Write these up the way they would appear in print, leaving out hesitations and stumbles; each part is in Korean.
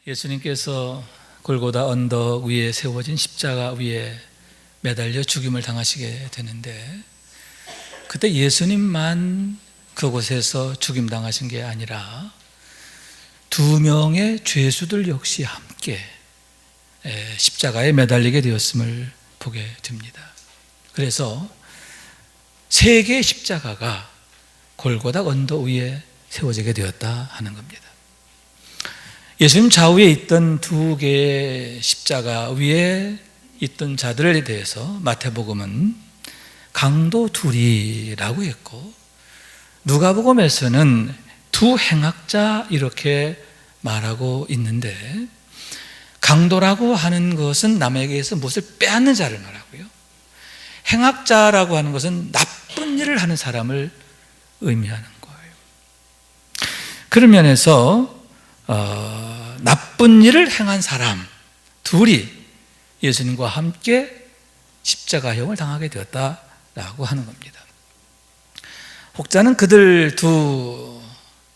예수님께서 골고다 언덕 위에 세워진 십자가 위에 매달려 죽임을 당하시게 되는데, 그때 예수님만 그곳에서 죽임 당하신 게 아니라 두 명의 죄수들 역시 함께 십자가에 매달리게 되었음을 보게 됩니다. 그래서 세 개의 십자가가 골고다 언덕 위에 세워지게 되었다 하는 겁니다. 예수님 좌우에 있던 두 개의 십자가 위에 있던 자들에 대해서 마태복음은 강도 둘이라고 했고, 누가복음에서는 두 행악자 이렇게 말하고 있는데, 강도라고 하는 것은 남에게서 무엇을 빼앗는 자를 말하고요, 행악자라고 하는 것은 나쁜 일을 하는 사람을 의미하는 거예요. 그런 면에서 나쁜 일을 행한 사람 둘이 예수님과 함께 십자가형을 당하게 되었다라고 하는 겁니다. 혹자는 그들 두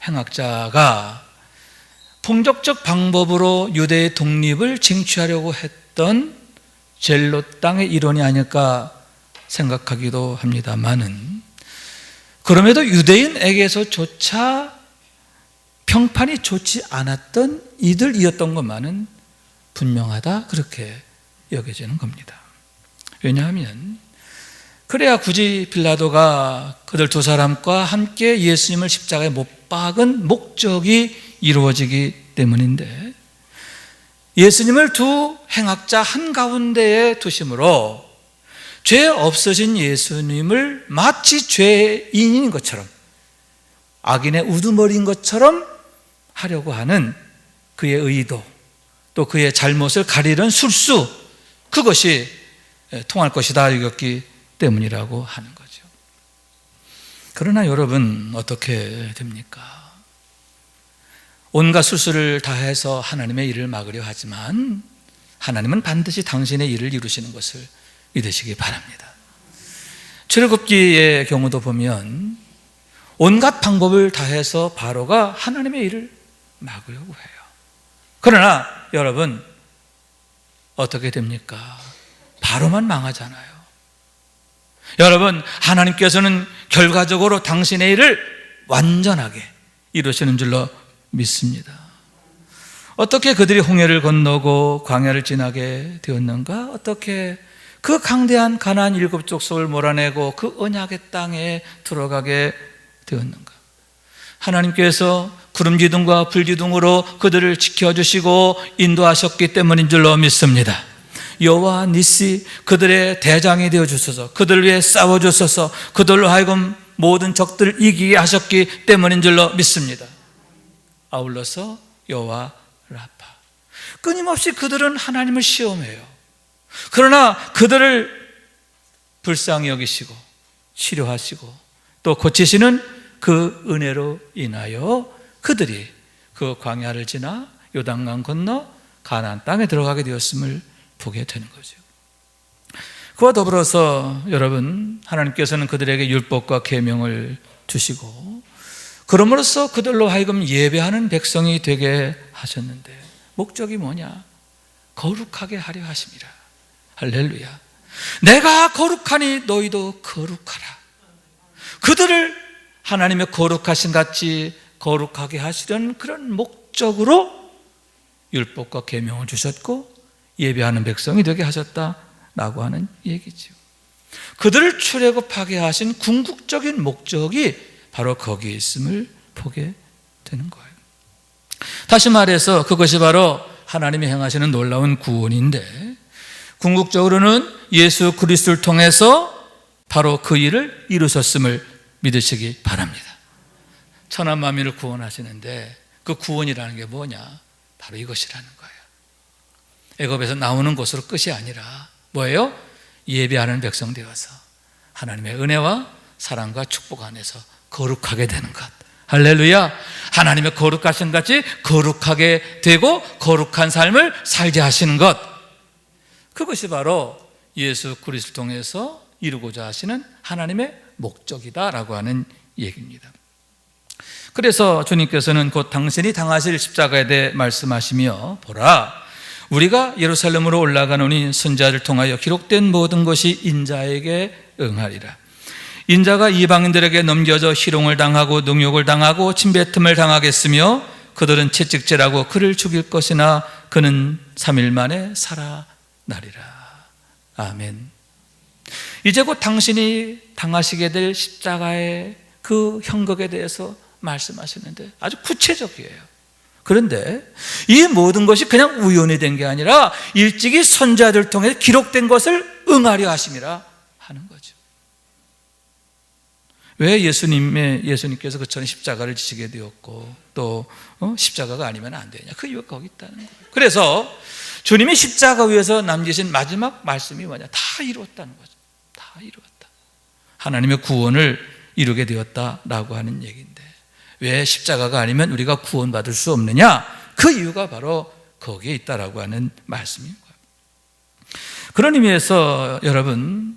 행악자가 폭력적 방법으로 유대의 독립을 쟁취하려고 했던 젤롯 땅의 일원이 아닐까 생각하기도 합니다만은, 그럼에도 유대인에게서조차 평판이 좋지 않았던 이들이었던 것만은 분명하다, 그렇게 여겨지는 겁니다. 왜냐하면 그래야 굳이 빌라도가 그들 두 사람과 함께 예수님을 십자가에 못 박은 목적이 이루어지기 때문인데, 예수님을 두 행악자 한가운데에 두심으로 죄 없으신 예수님을 마치 죄인인 것처럼, 악인의 우두머리인 것처럼 하려고 하는 그의 의도, 또 그의 잘못을 가리는 술수, 그것이 통할 것이다 여겼기 때문이라고 하는 거죠. 그러나 여러분, 어떻게 됩니까? 온갖 술수를 다해서 하나님의 일을 막으려 하지만 하나님은 반드시 당신의 일을 이루시는 것을 믿으시기 바랍니다. 출애굽기의 경우도 보면 온갖 방법을 다해서 바로가 하나님의 일을 막으려고 해요. 그러나 여러분, 어떻게 됩니까? 바로만 망하잖아요. 여러분, 하나님께서는 결과적으로 당신의 일을 완전하게 이루시는 줄로 믿습니다. 어떻게 그들이 홍해를 건너고 광야를 지나게 되었는가? 어떻게 그 강대한 가나안 일곱 족속을 몰아내고 그 언약의 땅에 들어가게 되었는가? 하나님께서 구름 기둥과 불 기둥으로 그들을 지켜주시고 인도하셨기 때문인 줄로 믿습니다. 여호와 니시, 그들의 대장이 되어주소서, 그들을 위해 싸워주소서, 그들로 하여금 모든 적들을 이기게 하셨기 때문인 줄로 믿습니다. 아울러서 여호와 라파, 끊임없이 그들은 하나님을 시험해요. 그러나 그들을 불쌍히 여기시고 치료하시고 또 고치시는 그 은혜로 인하여 그들이 그 광야를 지나 요단강 건너 가나안 땅에 들어가게 되었음을 보게 되는 거죠. 그와 더불어서 여러분, 하나님께서는 그들에게 율법과 계명을 주시고 그럼으로써 그들로 하여금 예배하는 백성이 되게 하셨는데, 목적이 뭐냐? 거룩하게 하려 하심이라. 할렐루야. 내가 거룩하니 너희도 거룩하라. 그들을 하나님의 거룩하신 같이 거룩하게 하시려는 그런 목적으로 율법과 계명을 주셨고 예배하는 백성이 되게 하셨다라고 하는 얘기죠. 그들을 출애굽하게 하신 궁극적인 목적이 바로 거기에 있음을 보게 되는 거예요. 다시 말해서 그것이 바로 하나님이 행하시는 놀라운 구원인데, 궁극적으로는 예수 그리스도를 통해서 바로 그 일을 이루셨음을 믿으시기 바랍니다. 천하 만민을 구원하시는데 그 구원이라는 게 뭐냐? 바로 이것이라는 거예요. 애굽에서 나오는 것으로 끝이 아니라 뭐예요? 예배하는 백성 되어서 하나님의 은혜와 사랑과 축복 안에서 거룩하게 되는 것. 할렐루야. 하나님의 거룩하신 같이 거룩하게 되고 거룩한 삶을 살게 하시는 것, 그것이 바로 예수 그리스도를 통해서 이루고자 하시는 하나님의 목적이다라고 하는 얘기입니다. 그래서 주님께서는 곧 당신이 당하실 십자가에 대해 말씀하시며, 보라, 우리가 예루살렘으로 올라가노니 선지자를 통하여 기록된 모든 것이 인자에게 응하리라. 인자가 이방인들에게 넘겨져 희롱을 당하고 능욕을 당하고 침뱉음을 당하겠으며 그들은 채찍질하고 그를 죽일 것이나 그는 3일 만에 살아나리라. 아멘. 이제 곧 당신이 당하시게 될 십자가의 그 형극에 대해서 말씀하시는데 아주 구체적이에요. 그런데 이 모든 것이 그냥 우연이 된 게 아니라 일찍이 선지자들 통해 기록된 것을 응하려 하심이라 하는 거죠. 왜 예수님께서 그처럼 십자가를 지시게 되었고 또 십자가가 아니면 안 되냐, 그 이유가 거기 있다는 거예요. 그래서 주님이 십자가 위에서 남기신 마지막 말씀이 뭐냐, 다 이루었다는 거죠. 다 이루었다. 하나님의 구원을 이루게 되었다라고 하는 얘기인데, 왜 십자가가 아니면 우리가 구원받을 수 없느냐, 그 이유가 바로 거기에 있다라고 하는 말씀인 거예요. 그런 의미에서 여러분,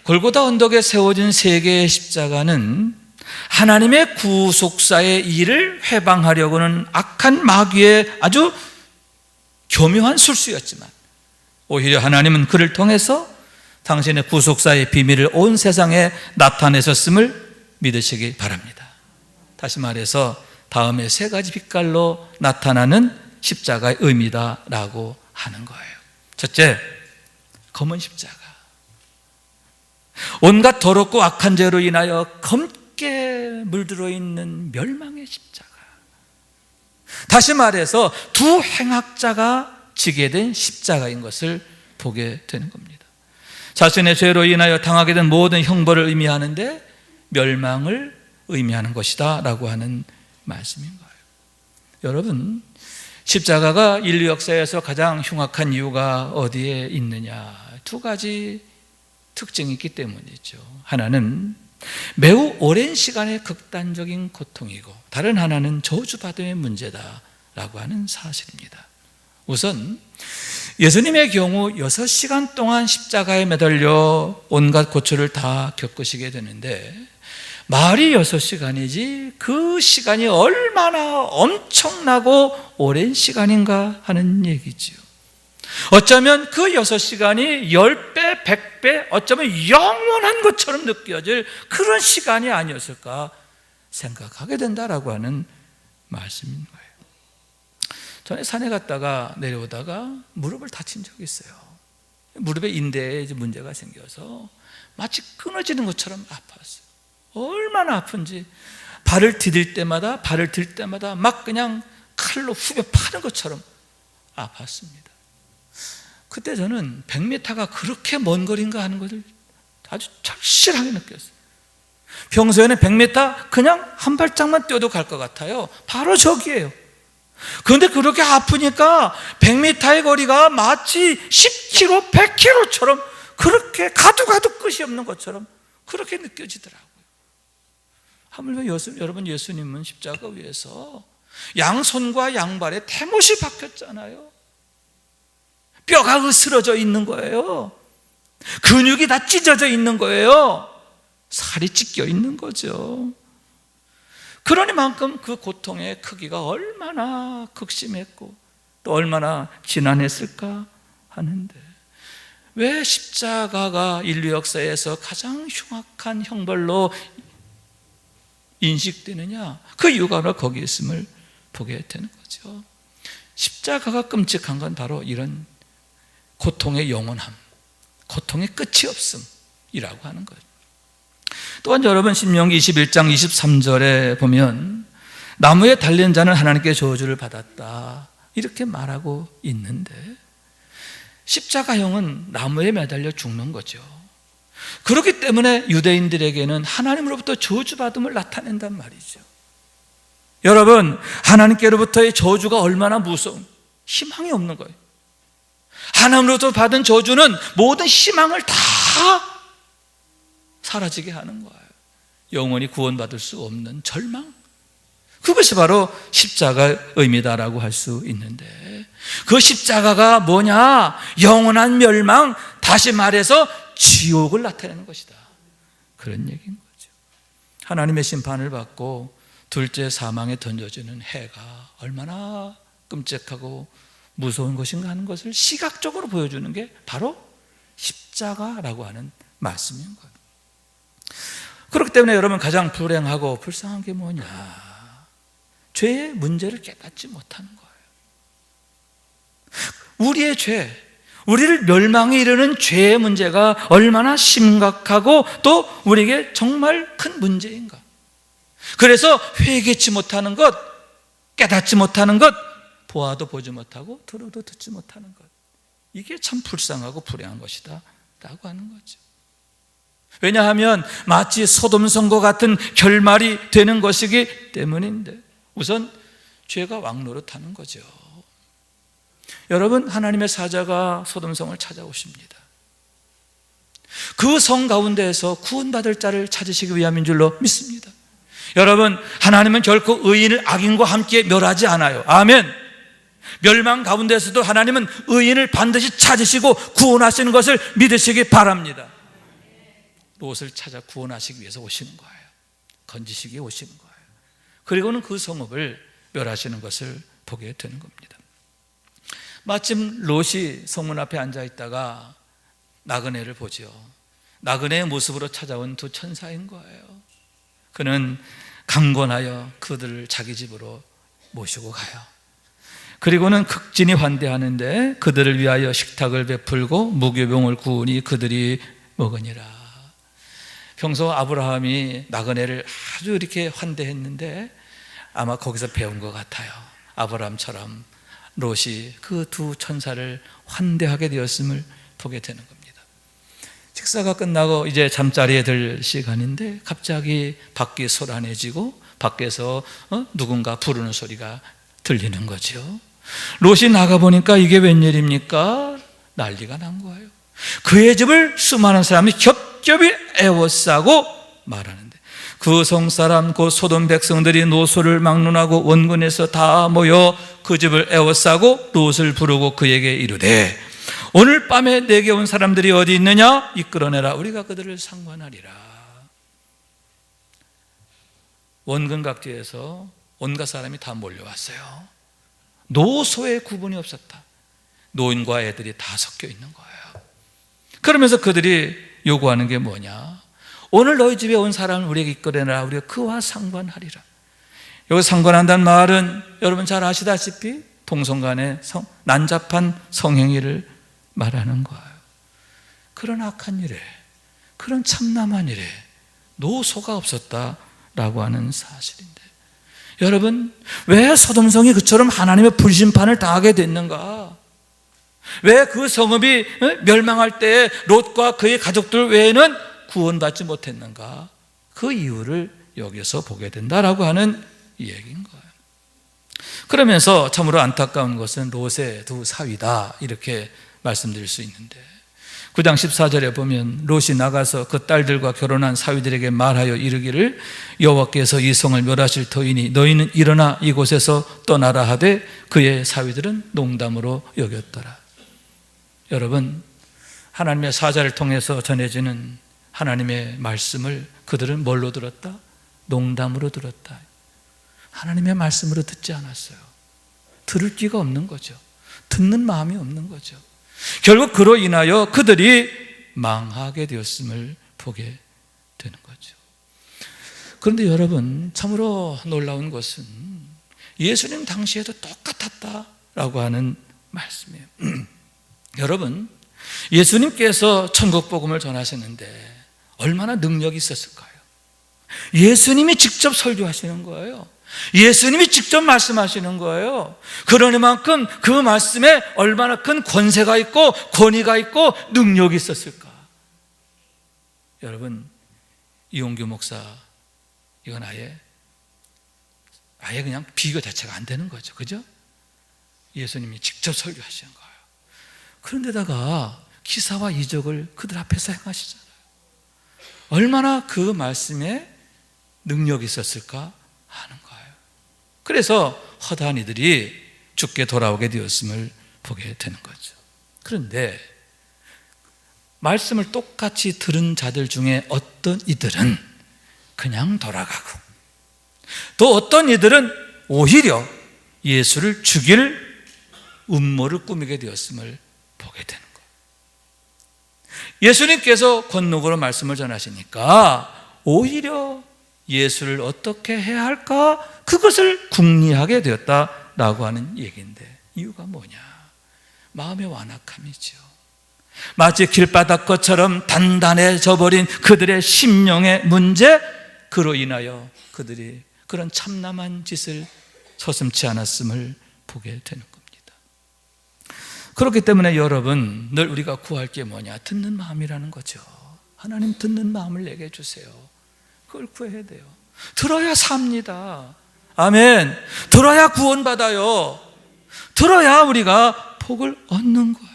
골고다 언덕에 세워진 세 개의 십자가는 하나님의 구속사의 일을 회방하려고는 악한 마귀의 아주 교묘한 술수였지만, 오히려 하나님은 그를 통해서 당신의 구속사의 비밀을 온 세상에 나타내셨음을 믿으시기 바랍니다. 다시 말해서 다음에 세 가지 빛깔로 나타나는 십자가의 의미다라고 하는 거예요. 첫째, 검은 십자가. 온갖 더럽고 악한 죄로 인하여 검게 물들어 있는 멸망의 십자가. 다시 말해서 두 행악자가 지게 된 십자가인 것을 보게 되는 겁니다. 자신의 죄로 인하여 당하게 된 모든 형벌을 의미하는데 멸망을 의미하는 것이다 라고 하는 말씀인 거예요. 여러분, 십자가가 인류 역사에서 가장 흉악한 이유가 어디에 있느냐, 두 가지 특징이 있기 때문이죠. 하나는 매우 오랜 시간의 극단적인 고통이고, 다른 하나는 저주받음의 문제다라고 하는 사실입니다. 우선 예수님의 경우 6시간 동안 십자가에 매달려 온갖 고초를 다 겪으시게 되는데, 말이 6시간이지 그 시간이 얼마나 엄청나고 오랜 시간인가 하는 얘기지요. 어쩌면 그 6시간이 10배, 100배, 어쩌면 영원한 것처럼 느껴질 그런 시간이 아니었을까 생각하게 된다라고 하는 말씀인 거예요. 전에 산에 갔다가 내려오다가 무릎을 다친 적이 있어요. 무릎에 인대에 문제가 생겨서 마치 끊어지는 것처럼 아팠어요. 얼마나 아픈지, 발을 디딜 때마다 막 그냥 칼로 후벼 파는 것처럼 아팠습니다. 그때 저는 100m가 그렇게 먼 거리인가 하는 것을 아주 절실하게 느꼈어요. 평소에는 100m 그냥 한 발짝만 뛰어도 갈 것 같아요. 바로 저기예요. 그런데 그렇게 아프니까 100m의 거리가 마치 10km, 100km처럼 그렇게 가도 끝이 없는 것처럼 그렇게 느껴지더라고요. 하물며 여러분, 예수님은 십자가 위에서 양손과 양발에 대못이 박혔잖아요. 뼈가 으스러져 있는 거예요. 근육이 다 찢어져 있는 거예요. 살이 찢겨 있는 거죠. 그러니만큼 그 고통의 크기가 얼마나 극심했고 또 얼마나 지난했을까 하는데, 왜 십자가가 인류 역사에서 가장 흉악한 형벌로 인식되느냐, 그 이유가 바로 거기에 있음을 보게 되는 거죠. 십자가가 끔찍한 건 바로 이런 고통의 영원함, 고통의 끝이 없음이라고 하는 거예요. 또한 여러분, 신명기 21장 23절에 보면 나무에 달린 자는 하나님께 저주를 받았다 이렇게 말하고 있는데, 십자가형은 나무에 매달려 죽는 거죠. 그렇기 때문에 유대인들에게는 하나님으로부터 저주받음을 나타낸단 말이죠. 여러분, 하나님께로부터의 저주가 얼마나 무서운, 희망이 없는 거예요. 하나님으로부터 받은 저주는 모든 희망을 다 사라지게 하는 거예요. 영원히 구원받을 수 없는 절망, 그것이 바로 십자가의 의미다라고 할 수 있는데, 그 십자가가 뭐냐? 영원한 멸망, 다시 말해서 지옥을 나타내는 것이다, 그런 얘기인 거죠. 하나님의 심판을 받고 둘째 사망에 던져지는 해가 얼마나 끔찍하고 무서운 것인가 하는 것을 시각적으로 보여주는 게 바로 십자가라고 하는 말씀인 거예요. 그렇기 때문에 여러분, 가장 불행하고 불쌍한 게 뭐냐? 죄의 문제를 깨닫지 못하는 거예요. 우리의 죄, 우리를 멸망에 이르는 죄의 문제가 얼마나 심각하고 또 우리에게 정말 큰 문제인가. 그래서 회개치 못하는 것, 깨닫지 못하는 것, 보아도 보지 못하고 들어도 듣지 못하는 것, 이게 참 불쌍하고 불행한 것이다 라고 하는 거죠. 왜냐하면 마치 소돔 성과 같은 결말이 되는 것이기 때문인데, 우선 죄가 왕노릇하는 거죠. 여러분, 하나님의 사자가 소돔성을 찾아오십니다. 그 성 가운데에서 구원받을 자를 찾으시기 위함인 줄로 믿습니다. 여러분, 하나님은 결코 의인을 악인과 함께 멸하지 않아요. 아멘. 멸망 가운데서도 하나님은 의인을 반드시 찾으시고 구원하시는 것을 믿으시기 바랍니다. 롯을 찾아 구원하시기 위해서 오시는 거예요. 건지시기 위해 오시는 거예요. 그리고는 그 성읍을 멸하시는 것을 보게 되는 겁니다. 마침 롯이 성문 앞에 앉아 있다가 나그네를 보죠. 나그네의 모습으로 찾아온 두 천사인 거예요. 그는 강권하여 그들을 자기 집으로 모시고 가요. 그리고는 극진히 환대하는데 그들을 위하여 식탁을 베풀고 무교병을 구우니 그들이 먹으니라. 평소 아브라함이 나그네를 아주 이렇게 환대했는데 아마 거기서 배운 것 같아요. 아브라함처럼 롯이 그 두 천사를 환대하게 되었음을 보게 되는 겁니다. 식사가 끝나고 이제 잠자리에 들 시간인데 갑자기 밖이 소란해지고 밖에서 누군가 부르는 소리가 들리는 거죠. 롯이 나가보니까 이게 웬일입니까? 난리가 난 거예요. 그의 집을 수많은 사람이 겹겹이 에워싸고 말하는데, 그 성사람 곧 소돔 백성들이 노소를 막론하고 원군에서 다 모여 그 집을 에워싸고 롯을 부르고 그에게 이르되, 오늘 밤에 내게 온 사람들이 어디 있느냐? 이끌어내라, 우리가 그들을 상관하리라. 원근 각지에서 온갖 사람이 다 몰려왔어요. 노소의 구분이 없었다. 노인과 애들이 다 섞여 있는 거예요. 그러면서 그들이 요구하는 게 뭐냐? 오늘 너희 집에 온 사람을 우리에게 이끌어내라, 우리가 그와 상관하리라. 여기 상관한다는 말은 여러분 잘 아시다시피 동성간의 난잡한 성행위를 말하는 거예요. 그런 악한 일에, 그런 참남한 일에 노소가 없었다라고 하는 사실인데, 여러분, 왜 소돔성이 그처럼 하나님의 불심판을 당하게 됐는가? 왜 그 성읍이 멸망할 때 롯과 그의 가족들 외에는 구원받지 못했는가? 그 이유를 여기서 보게 된다라고 하는 얘기인 거예요. 그러면서 참으로 안타까운 것은 롯의 두 사위다, 이렇게 말씀드릴 수 있는데, 9장 14절에 보면 롯이 나가서 그 딸들과 결혼한 사위들에게 말하여 이르기를, 여호와께서 이 성을 멸하실 터이니 너희는 일어나 이곳에서 떠나라 하되 그의 사위들은 농담으로 여겼더라. 여러분, 하나님의 사자를 통해서 전해지는 하나님의 말씀을 그들은 뭘로 들었다? 농담으로 들었다. 하나님의 말씀으로 듣지 않았어요. 들을 귀가 없는 거죠. 듣는 마음이 없는 거죠. 결국 그로 인하여 그들이 망하게 되었음을 보게 되는 거죠. 그런데 여러분, 참으로 놀라운 것은 예수님 당시에도 똑같았다라고 하는 말씀이에요. 여러분, 예수님께서 천국 복음을 전하셨는데 얼마나 능력이 있었을까요? 예수님이 직접 설교하시는 거예요. 예수님이 직접 말씀하시는 거예요. 그러니만큼 그 말씀에 얼마나 큰 권세가 있고 권위가 있고 능력이 있었을까? 여러분, 이용규 목사, 이건 아예 그냥 비교 자체가 안 되는 거죠. 그죠? 예수님이 직접 설교하시는 거예요. 그런데다가 기사와 이적을 그들 앞에서 행하시잖아요. 얼마나 그 말씀에 능력이 있었을까 하는 거예요. 그래서 허다한 이들이 죽게 돌아오게 되었음을 보게 되는 거죠. 그런데 말씀을 똑같이 들은 자들 중에 어떤 이들은 그냥 돌아가고, 또 어떤 이들은 오히려 예수를 죽일 음모를 꾸미게 되었음을 보게 되는 거예요. 예수님께서 권능으로 말씀을 전하시니까 오히려 예수를 어떻게 해야 할까? 그것을 궁리하게 되었다라고 하는 얘기인데, 이유가 뭐냐? 마음의 완악함이죠. 마치 길바닥것처럼 단단해져 버린 그들의 심령의 문제, 그로 인하여 그들이 그런 참남한 짓을 서슴지 않았음을 보게 되는 겁니다. 그렇기 때문에 여러분, 늘 우리가 구할 게 뭐냐? 듣는 마음이라는 거죠. 하나님, 듣는 마음을 내게 주세요. 그걸 구해야 돼요. 들어야 삽니다. 아멘. 들어야 구원받아요. 들어야 우리가 복을 얻는 거예요.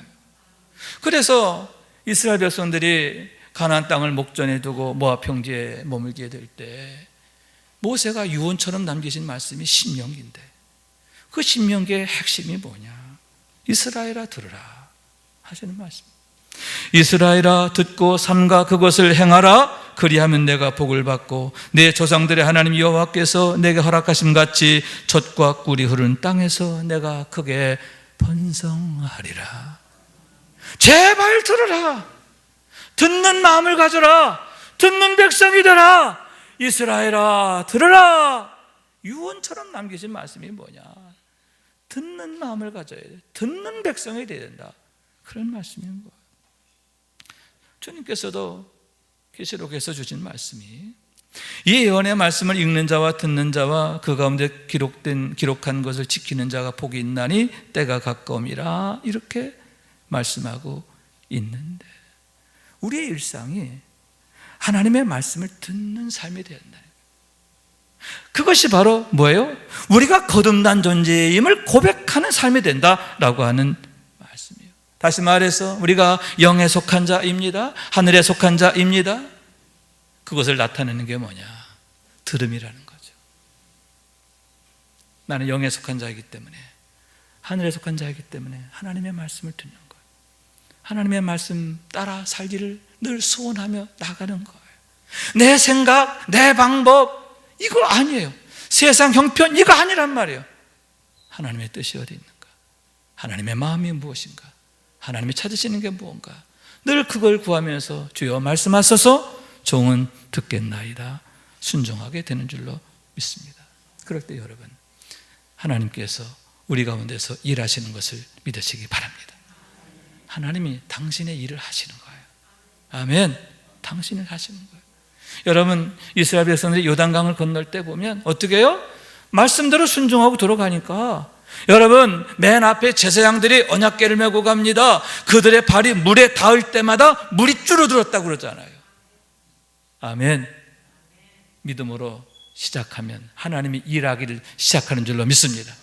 그래서 이스라엘 백성들이 가나안 땅을 목전에 두고 모압 평지에 머물게 될 때 모세가 유언처럼 남기신 말씀이 신명기인데, 그 신명기의 핵심이 뭐냐? 이스라엘아 들으라 하시는 말씀. 이스라엘아 듣고 삼가 그것을 행하라. 그리하면 내가 복을 받고 내 조상들의 하나님 여호와께서 내게 허락하심 같이 젖과 꿀이 흐르는 땅에서 내가 크게 번성하리라. 제발 들으라. 듣는 마음을 가져라. 듣는 백성이 되라. 이스라엘아 들으라. 유언처럼 남기신 말씀이 뭐냐? 듣는 마음을 가져야 돼. 듣는 백성이 되어야 된다. 그런 말씀인 거예요. 주님께서도 계시록에서 주신 말씀이, 이 예언의 말씀을 읽는 자와 듣는 자와 그 가운데 기록한 것을 지키는 자가 복이 있나니 때가 가까움이라, 이렇게 말씀하고 있는데, 우리의 일상이 하나님의 말씀을 듣는 삶이 되어야 한다. 그것이 바로 뭐예요? 우리가 거듭난 존재임을 고백하는 삶이 된다라고 하는 말씀이에요. 다시 말해서 우리가 영에 속한 자입니다. 하늘에 속한 자입니다. 그것을 나타내는 게 뭐냐? 들음이라는 거죠. 나는 영에 속한 자이기 때문에, 하늘에 속한 자이기 때문에 하나님의 말씀을 듣는 거예요. 하나님의 말씀 따라 살기를 늘 소원하며 나가는 거예요. 내 생각, 내 방법, 이거 아니에요. 세상 형편, 이거 아니란 말이에요. 하나님의 뜻이 어디 있는가? 하나님의 마음이 무엇인가? 하나님이 찾으시는 게 무언가? 늘 그걸 구하면서 주여 말씀하소서, 종은 듣겠나이다 순종하게 되는 줄로 믿습니다. 그럴 때 여러분, 하나님께서 우리 가운데서 일하시는 것을 믿으시기 바랍니다. 하나님이 당신의 일을 하시는 거예요. 아멘. 당신이 하시는 거예요. 여러분, 이스라엘 백성들이 요단강을 건널 때 보면 어떻게 해요? 말씀대로 순종하고 들어가니까, 여러분, 맨 앞에 제사장들이 언약궤를 메고 갑니다. 그들의 발이 물에 닿을 때마다 물이 줄어들었다고 그러잖아요. 아멘. 믿음으로 시작하면 하나님이 일하기를 시작하는 줄로 믿습니다.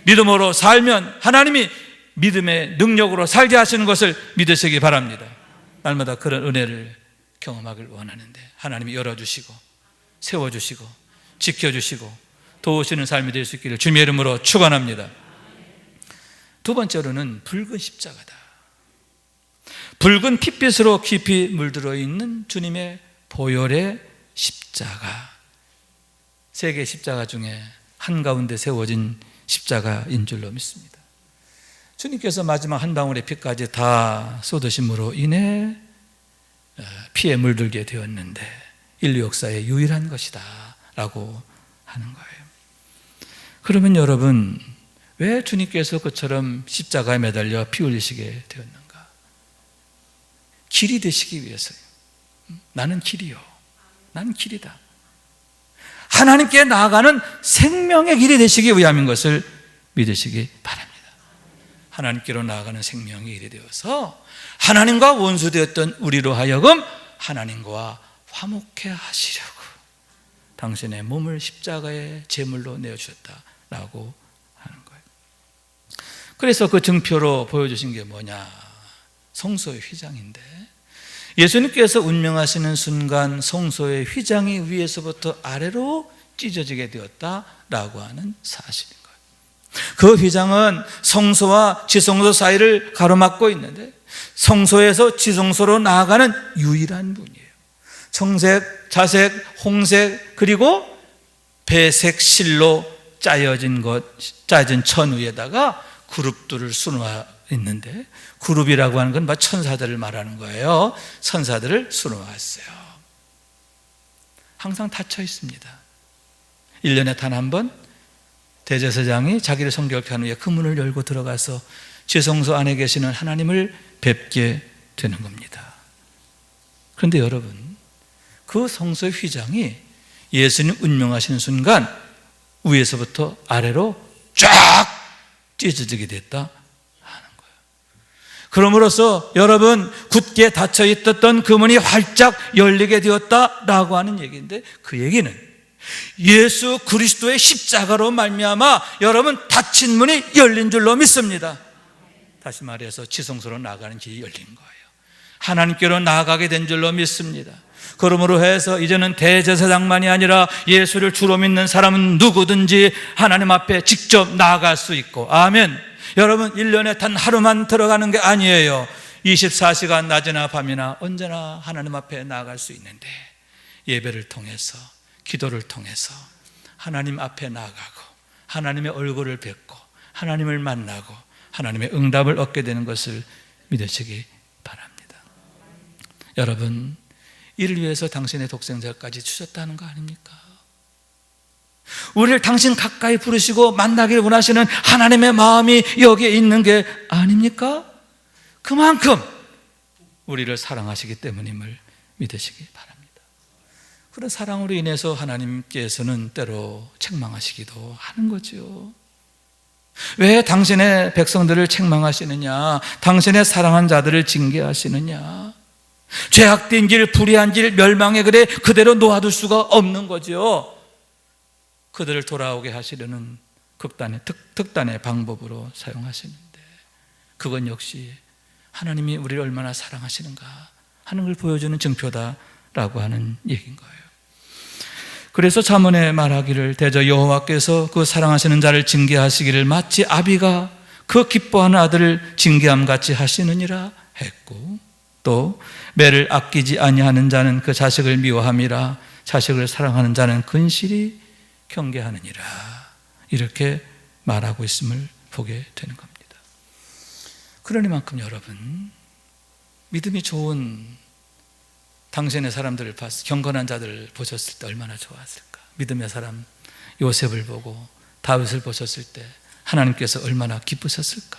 믿음으로 살면 하나님이 믿음의 능력으로 살게 하시는 것을 믿으시기 바랍니다. 날마다 그런 은혜를 경험하길 원하는데 하나님이 열어주시고 세워주시고 지켜주시고 도우시는 삶이 될 수 있기를 주님의 이름으로 축원합니다. 두 번째로는 붉은 십자가다. 붉은 핏빛으로 깊이 물들어 있는 주님의 보혈의 십자가, 세 개의 십자가 중에 한가운데 세워진 십자가인 줄로 믿습니다. 주님께서 마지막 한 방울의 피까지 다 쏟으심으로 인해 피에 물들게 되었는데 인류 역사의 유일한 것이다 라고 하는 거예요. 그러면 여러분, 왜 주님께서 그처럼 십자가에 매달려 피 흘리시게 되었는가? 길이 되시기 위해서요. 나는 길이요. 나는 길이다. 하나님께 나아가는 생명의 길이 되시기 위함인 것을 믿으시기 바랍니다. 하나님께로 나아가는 생명의 길이 되어서 하나님과 원수되었던 우리로 하여금 하나님과 화목해 하시려고 당신의 몸을 십자가의 제물로 내어주셨다라고 하는 거예요. 그래서 그 증표로 보여주신 게 뭐냐? 성소의 휘장인데, 예수님께서 운명하시는 순간 성소의 휘장이 위에서부터 아래로 찢어지게 되었다라고 하는 사실인 거예요. 그 휘장은 성소와 지성소 사이를 가로막고 있는데, 성소에서 지성소로 나아가는 유일한 문이에요. 청색, 자색, 홍색, 그리고 배색 실로 짜여진 천 위에다가 그룹들을 수놓아 있는데, 그룹이라고 하는 건 천사들을 말하는 거예요. 천사들을 수놓았어요. 항상 닫혀 있습니다. 1년에 단 한 번 대제사장이 자기를 성결케 한 후에 그 문을 열고 들어가서 지성소 안에 계시는 하나님을 뵙게 되는 겁니다. 그런데 여러분, 그 성소의 휘장이 예수님 운명하시는 순간 위에서부터 아래로 쫙 찢어지게 됐다 하는 거예요. 그러므로써 여러분, 굳게 닫혀 있었던 그 문이 활짝 열리게 되었다라고 하는 얘기인데, 그 얘기는 예수 그리스도의 십자가로 말미암아 여러분 닫힌 문이 열린 줄로 믿습니다. 다시 말해서 지성소로 나가는 길이 열린 거예요. 하나님께로 나아가게 된 줄로 믿습니다. 그러므로 해서 이제는 대제사장만이 아니라 예수를 주로 믿는 사람은 누구든지 하나님 앞에 직접 나아갈 수 있고, 아멘. 여러분, 1년에 단 하루만 들어가는 게 아니에요. 24시간 낮이나 밤이나 언제나 하나님 앞에 나아갈 수 있는데, 예배를 통해서, 기도를 통해서 하나님 앞에 나아가고 하나님의 얼굴을 뵙고 하나님을 만나고 하나님의 응답을 얻게 되는 것을 믿으시기 바랍니다. 여러분, 이를 위해서 당신의 독생자까지 주셨다는 거 아닙니까? 우리를 당신 가까이 부르시고 만나기를 원하시는 하나님의 마음이 여기에 있는 게 아닙니까? 그만큼 우리를 사랑하시기 때문임을 믿으시기 바랍니다. 그런 사랑으로 인해서 하나님께서는 때로 책망하시기도 하는 거죠. 왜 당신의 백성들을 책망하시느냐? 당신의 사랑한 자들을 징계하시느냐? 죄악된 길, 불의한 길, 멸망의 길에 그대로 놓아둘 수가 없는 거죠. 그들을 돌아오게 하시려는 특단의 방법으로 사용하시는데, 그건 역시 하나님이 우리를 얼마나 사랑하시는가 하는 걸 보여주는 증표다라고 하는 얘기인 거예요. 그래서 잠언에 말하기를, 대저 여호와께서 그 사랑하시는 자를 징계하시기를 마치 아비가 그 기뻐하는 아들을 징계함 같이 하시느니라 했고, 또 매를 아끼지 아니하는 자는 그 자식을 미워함이라 자식을 사랑하는 자는 근실히 경계하느니라, 이렇게 말하고 있음을 보게 되는 겁니다. 그러니만큼 여러분, 믿음이 좋은 당신의 사람들을 봤을, 경건한 자들을 보셨을 때 얼마나 좋았을까? 믿음의 사람 요셉을 보고 다윗을 보셨을 때 하나님께서 얼마나 기쁘셨을까?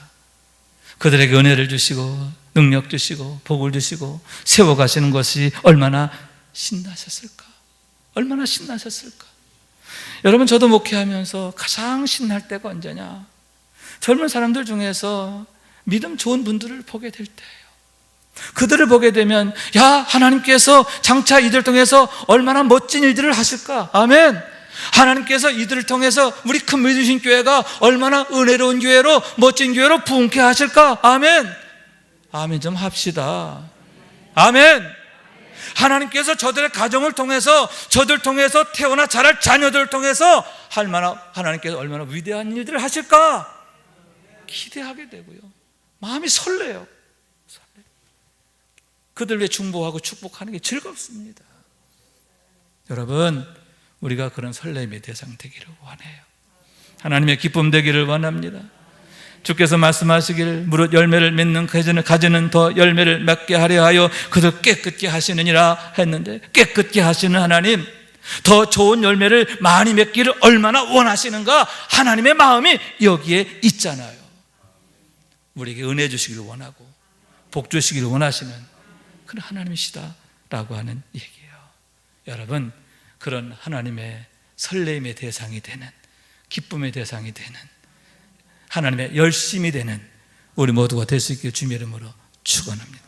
그들에게 은혜를 주시고 능력 주시고 복을 주시고 세워가시는 것이 얼마나 신나셨을까? 얼마나 신나셨을까? 여러분, 저도 목회하면서 가장 신날 때가 언제냐? 젊은 사람들 중에서 믿음 좋은 분들을 보게 될 때예요. 그들을 보게 되면, 야, 하나님께서 장차 이들을 통해서 얼마나 멋진 일들을 하실까? 아멘. 하나님께서 이들을 통해서 우리 큰 믿으신 교회가 얼마나 은혜로운 교회로, 멋진 교회로 부흥케 하실까? 아멘. 아멘 좀 합시다. 아멘. 하나님께서 저들의 가정을 통해서, 저들 통해서 태어나 자랄 자녀들을 통해서 하나님께서 얼마나 위대한 일들을 하실까? 기대하게 되고요, 마음이 설레요. 그들 위해 중보하고 축복하는 게 즐겁습니다. 여러분, 우리가 그런 설렘의 대상 되기를 원해요. 하나님의 기쁨 되기를 원합니다. 주께서 말씀하시기를 무릇 열매를 맺는 가지는 더 열매를 맺게 하려 하여 그들 깨끗게 하시느니라 했는데, 깨끗게 하시는 하나님, 더 좋은 열매를 많이 맺기를 얼마나 원하시는가? 하나님의 마음이 여기에 있잖아요. 우리에게 은혜 주시기를 원하고 복 주시기를 원하시는 그런 하나님이시다라고 하는 얘기예요. 여러분, 그런 하나님의 설렘의 대상이 되는, 기쁨의 대상이 되는, 하나님의 열심이 되는 우리 모두가 될 수 있기를 주님의 이름으로 축원합니다.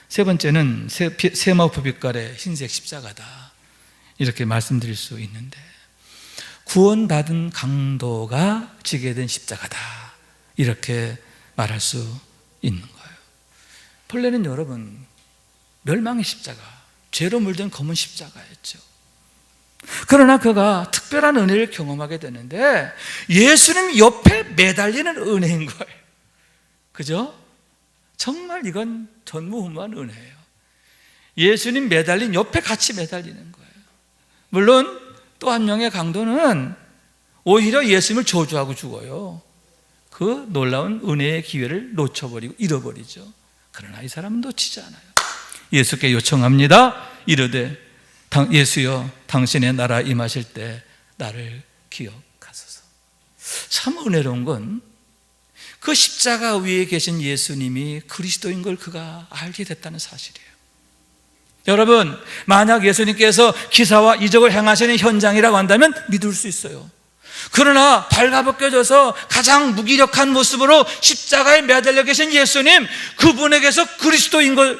세 번째는 세마포 빛깔의 흰색 십자가다, 이렇게 말씀드릴 수 있는데, 구원받은 강도가 지게 된 십자가다, 이렇게 말할 수 있는 거예요. 본래는 여러분, 멸망의 십자가, 죄로 물든 검은 십자가였죠. 그러나 그가 특별한 은혜를 경험하게 되는데, 예수님 옆에 매달리는 은혜인 거예요. 그죠? 정말 이건 전무후무한 은혜예요. 예수님 매달린 옆에 같이 매달리는 거예요. 물론 또 한 명의 강도는 오히려 예수님을 저주하고 죽어요. 그 놀라운 은혜의 기회를 놓쳐버리고 잃어버리죠. 그러나 이 사람은 놓치지 않아요. 예수께 요청합니다. 이르되 예수여, 당신의 나라 임하실 때 나를 기억하소서. 참 은혜로운 건 그 십자가 위에 계신 예수님이 그리스도인 걸 그가 알게 됐다는 사실이에요. 여러분, 만약 예수님께서 기사와 이적을 행하시는 현장이라고 한다면 믿을 수 있어요. 그러나 발가벗겨져서 가장 무기력한 모습으로 십자가에 매달려 계신 예수님, 그분에게서 그리스도인 걸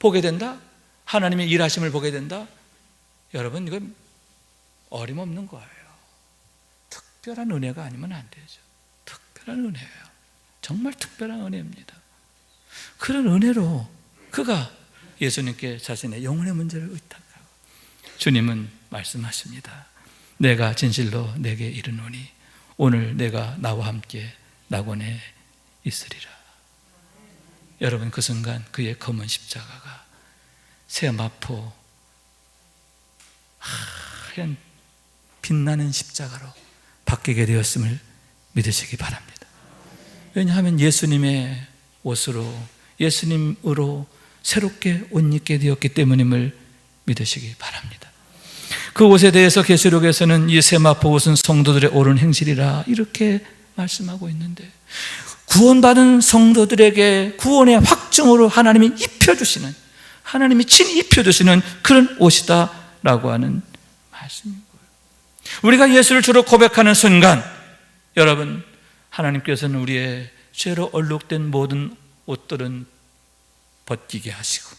보게 된다? 하나님의 일하심을 보게 된다? 여러분, 이건 어림없는 거예요. 특별한 은혜가 아니면 안 되죠. 특별한 은혜예요. 정말 특별한 은혜입니다. 그런 은혜로 그가 예수님께 자신의 영혼의 문제를 의탁하고, 주님은 말씀하십니다. 내가 진실로 내게 이르노니 오늘 내가 나와 함께 낙원에 있으리라. 여러분, 그 순간 그의 검은 십자가가 세마포 하얀 빛나는 십자가로 바뀌게 되었음을 믿으시기 바랍니다. 왜냐하면 예수님의 옷으로, 예수님으로 새롭게 옷 입게 되었기 때문임을 믿으시기 바랍니다. 그 옷에 대해서 계시록에서는 이 세마포 옷은 성도들의 옳은 행실이라 이렇게 말씀하고 있는데, 구원받은 성도들에게 구원의 확증으로 하나님이 입혀주시는, 하나님이 친히 입혀주시는 그런 옷이다 라고 하는 말씀인 거예요. 우리가 예수를 주로 고백하는 순간, 여러분, 하나님께서는 우리의 죄로 얼룩된 모든 옷들은 벗기게 하시고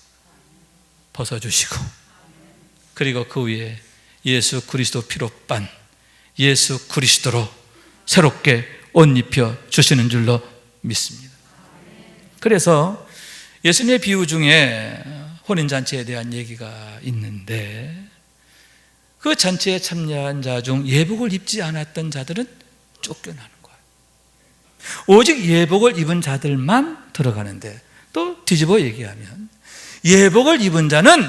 벗어주시고, 그리고 그 위에 예수 그리스도 피로 빤 예수 그리스도로 새롭게 옷 입혀 주시는 줄로 믿습니다. 그래서 예수님의 비유 중에 혼인잔치에 대한 얘기가 있는데, 그 잔치에 참여한 자 중 예복을 입지 않았던 자들은 쫓겨나는 거예요. 오직 예복을 입은 자들만 들어가는데, 또 뒤집어 얘기하면 예복을 입은 자는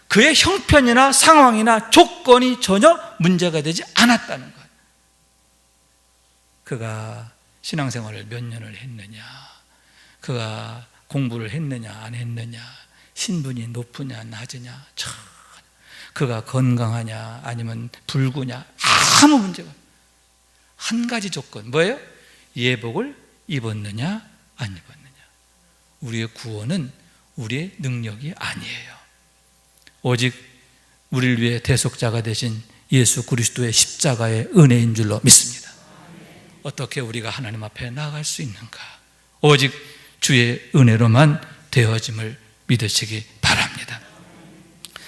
그의 형편이나 상황이나 조건이 전혀 문제가 되지 않았다는 거예요. 그가 신앙생활을 몇 년을 했느냐, 그가 공부를 했느냐 안 했느냐, 신분이 높으냐 낮으냐, 그가 건강하냐 아니면 불구냐, 아무 문제가 없어요. 한 가지 조건, 뭐예요? 예복을 입었느냐 안 입었느냐. 우리의 구원은 우리의 능력이 아니에요. 오직 우리를 위해 대속자가 되신 예수 그리스도의 십자가의 은혜인 줄로 믿습니다. 어떻게 우리가 하나님 앞에 나아갈 수 있는가? 오직 주의 은혜로만 되어짐을 믿으시기 바랍니다.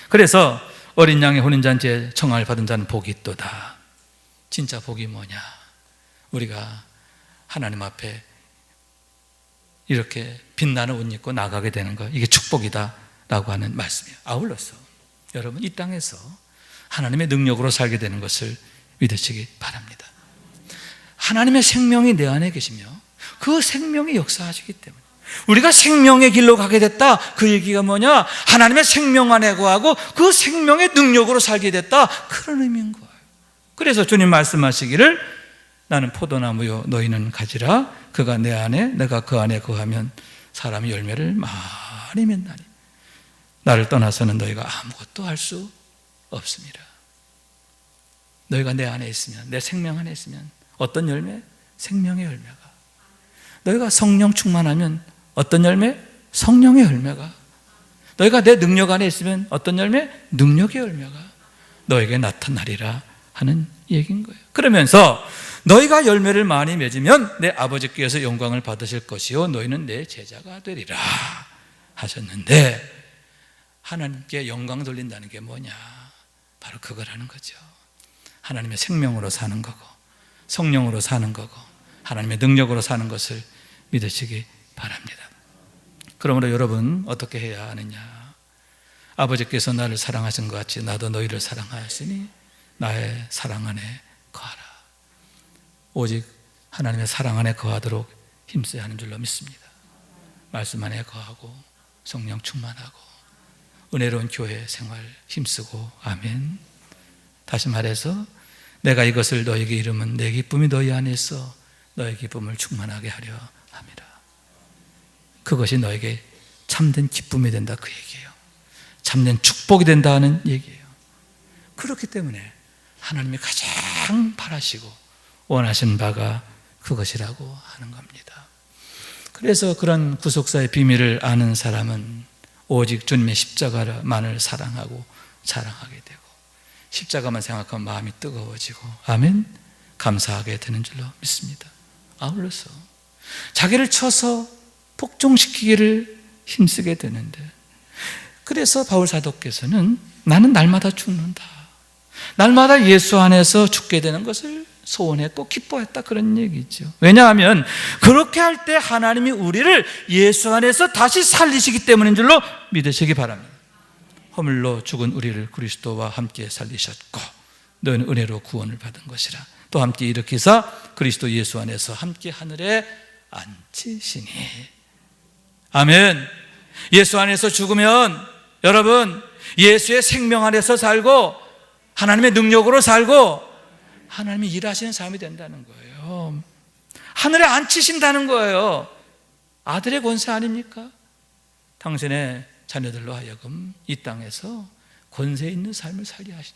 그래서 어린 양의 혼인잔치에 청함을 받은 자는 복이 있도다. 진짜 복이 뭐냐? 우리가 하나님 앞에 이렇게 빛나는 옷 입고 나가게 되는 것, 이게 축복이다 라고 하는 말씀이에요. 아울러서 여러분, 이 땅에서 하나님의 능력으로 살게 되는 것을 믿으시기 바랍니다. 하나님의 생명이 내 안에 계시며 그 생명이 역사하시기 때문에 우리가 생명의 길로 가게 됐다, 그 얘기가 뭐냐? 하나님의 생명 안에 거하고 그 생명의 능력으로 살게 됐다, 그런 의미인 거예요. 그래서 주님 말씀하시기를 나는 포도나무요 너희는 가지라, 그가 내 안에 내가 그 안에 거하면 사람이 열매를 많이 맺나니 나를 떠나서는 너희가 아무것도 할 수 없습니다. 너희가 내 안에 있으면, 내 생명 안에 있으면 어떤 열매? 생명의 열매가. 너희가 성령 충만하면 어떤 열매? 성령의 열매가. 너희가 내 능력 안에 있으면 어떤 열매? 능력의 열매가 너에게 나타나리라 하는 얘기인 거예요. 그러면서 너희가 열매를 많이 맺으면 내 아버지께서 영광을 받으실 것이요 너희는 내 제자가 되리라 하셨는데, 하나님께 영광 돌린다는 게 뭐냐? 바로 그거라는 거죠. 하나님의 생명으로 사는 거고 성령으로 사는 거고 하나님의 능력으로 사는 것을 믿으시기 바랍니다. 그러므로 여러분, 어떻게 해야 하느냐? 아버지께서 나를 사랑하신 것 같이 나도 너희를 사랑하시니 나의 사랑 안에 거하라. 오직 하나님의 사랑 안에 거하도록 힘써야 하는 줄로 믿습니다. 말씀 안에 거하고 성령 충만하고 은혜로운 교회 생활 힘쓰고, 아멘. 다시 말해서 내가 이것을 너에게 이루면 내 기쁨이 너희 안에서 너의 기쁨을 충만하게 하려 함이라. 그것이 너에게 참된 기쁨이 된다, 그 얘기예요. 참된 축복이 된다는 얘기예요. 그렇기 때문에 하나님이 가장 바라시고 원하신 바가 그것이라고 하는 겁니다. 그래서 그런 구속사의 비밀을 아는 사람은 오직 주님의 십자가만을 사랑하고 자랑하게 되고, 십자가만 생각하면 마음이 뜨거워지고, 아멘, 감사하게 되는 줄로 믿습니다. 아울러서 자기를 쳐서 복종시키기를 힘쓰게 되는데, 그래서 바울 사도께서는 나는 날마다 죽는다, 날마다 예수 안에서 죽게 되는 것을 소원했고 기뻐했다, 그런 얘기죠. 왜냐하면 그렇게 할 때 하나님이 우리를 예수 안에서 다시 살리시기 때문인 줄로 믿으시기 바랍니다. 허물로 죽은 우리를 그리스도와 함께 살리셨고 너희는 은혜로 구원을 받은 것이라. 또 함께 일으키사 그리스도 예수 안에서 함께 하늘에 앉히시니. 아멘. 예수 안에서 죽으면 여러분 예수의 생명 안에서 살고 하나님의 능력으로 살고 하나님이 일하시는 삶이 된다는 거예요. 하늘에 앉히신다는 거예요. 아들의 권세 아닙니까? 당신의 자녀들로 하여금 이 땅에서 권세 있는 삶을 살게 하신,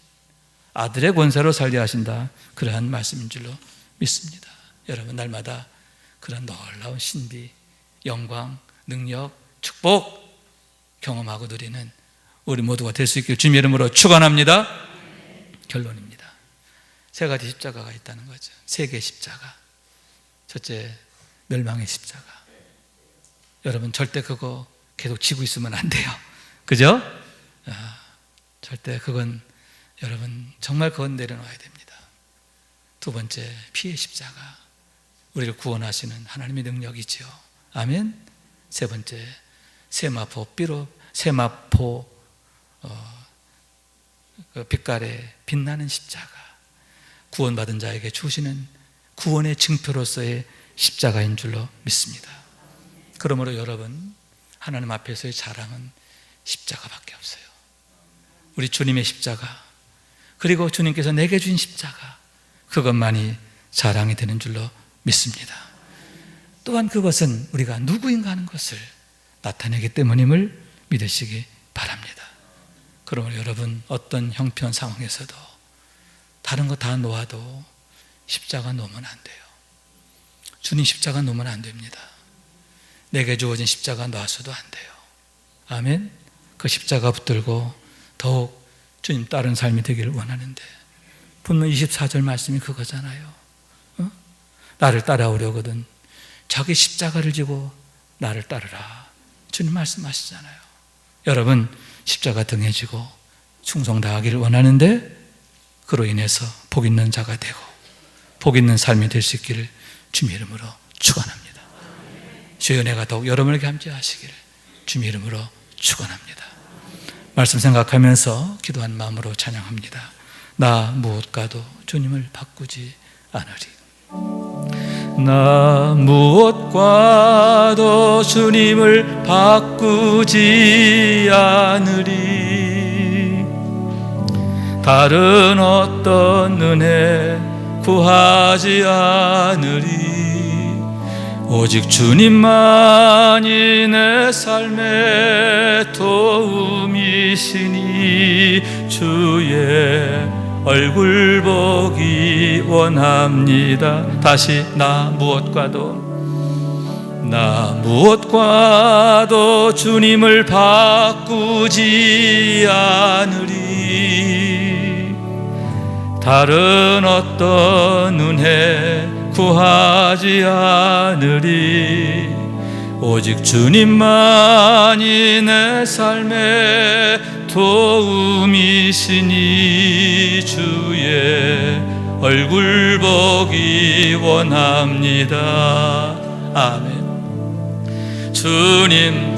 아들의 권세로 살게 하신다, 그러한 말씀인 줄로 믿습니다. 여러분 날마다 그런 놀라운 신비, 영광, 능력, 축복 경험하고 누리는 우리 모두가 될 수 있길 주님의 이름으로 축원합니다. 결론입니다. 세 가지 십자가가 있다는 거죠. 세 개의 십자가. 첫째, 멸망의 십자가. 여러분 절대 그거 계속 지고 있으면 안 돼요. 그죠? 절대 그건 여러분 정말 그건 내려놔야 됩니다. 두 번째, 피의 십자가. 우리를 구원하시는 하나님의 능력이죠. 아멘. 세 번째, 세마포 빛깔에 빛나는 십자가. 구원받은 자에게 주시는 구원의 증표로서의 십자가인 줄로 믿습니다. 그러므로 여러분 하나님 앞에서의 자랑은 십자가밖에 없어요. 우리 주님의 십자가, 그리고 주님께서 내게 주신 십자가, 그것만이 자랑이 되는 줄로 믿습니다. 또한 그것은 우리가 누구인가 하는 것을 나타내기 때문임을 믿으시기 바랍니다. 그러므로 여러분 어떤 형편 상황에서도 다른 거 다 놓아도 십자가 놓으면 안 돼요. 주님 십자가 놓으면 안 됩니다. 내게 주어진 십자가 놔서도 안 돼요. 아멘. 그 십자가 붙들고 더욱 주님 따른 삶이 되기를 원하는데, 본문 24절 말씀이 그거잖아요. 나를 따라오려거든 자기 십자가를 지고 나를 따르라, 주님 말씀하시잖아요. 여러분 십자가 등에 지고 충성 다하기를 원하는데, 그로 인해서 복 있는 자가 되고 복 있는 삶이 될 수 있기를 주님의 이름으로 축원합니다. 주의 은혜가 더욱 여러분에게 함께하시기를 주님의 이름으로 축원합니다. 말씀 생각하면서 기도한 마음으로 찬양합니다. 나 무엇과도 주님을 바꾸지 않으리. 나 무엇과도 주님을 바꾸지 않으리. 다른 어떤 은혜 구하지 않으리. 오직 주님만이 내 삶의 도움이시니 주의 얼굴 보기 원합니다. 다시 나 무엇과도 주님을 바꾸지 않으리. 다른 어떤 은혜 구하지 않으리. 오직 주님만이 내 삶의 도움이시니 주의 얼굴 보기 원합니다. 아멘. 주님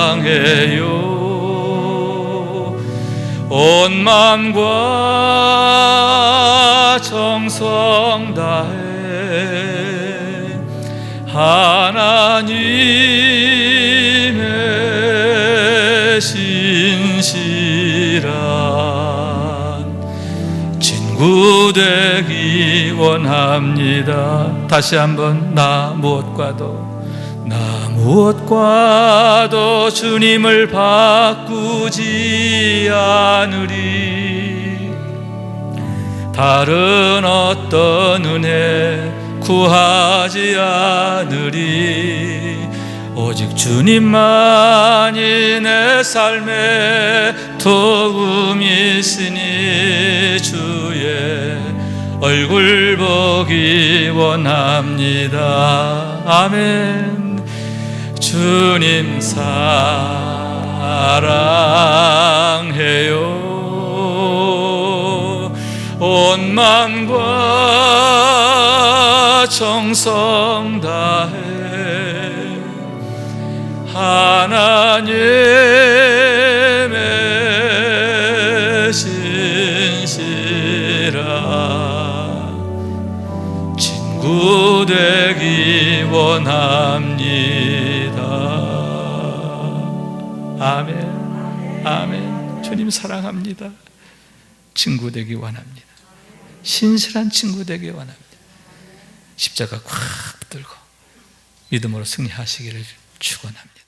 사랑해요. 온 마음과 정성 다해 하나님의 신실한 친구 되기 원합니다. 다시 한번 나 무엇과도 주님을 바꾸지 않으리. 다른 어떤 은혜 구하지 않으리. 오직 주님만이 내 삶에 도움이시니 주의 얼굴 보기 원합니다. 아멘. 주님 사랑해요. 온 마음과 정성 다해 하나님의 신실한 친구 되기 원합니다. 아멘. 아멘. 주님 사랑합니다. 친구 되기 원합니다. 신실한 친구 되기 원합니다. 십자가 꽉 붙들고 믿음으로 승리하시기를 축원합니다.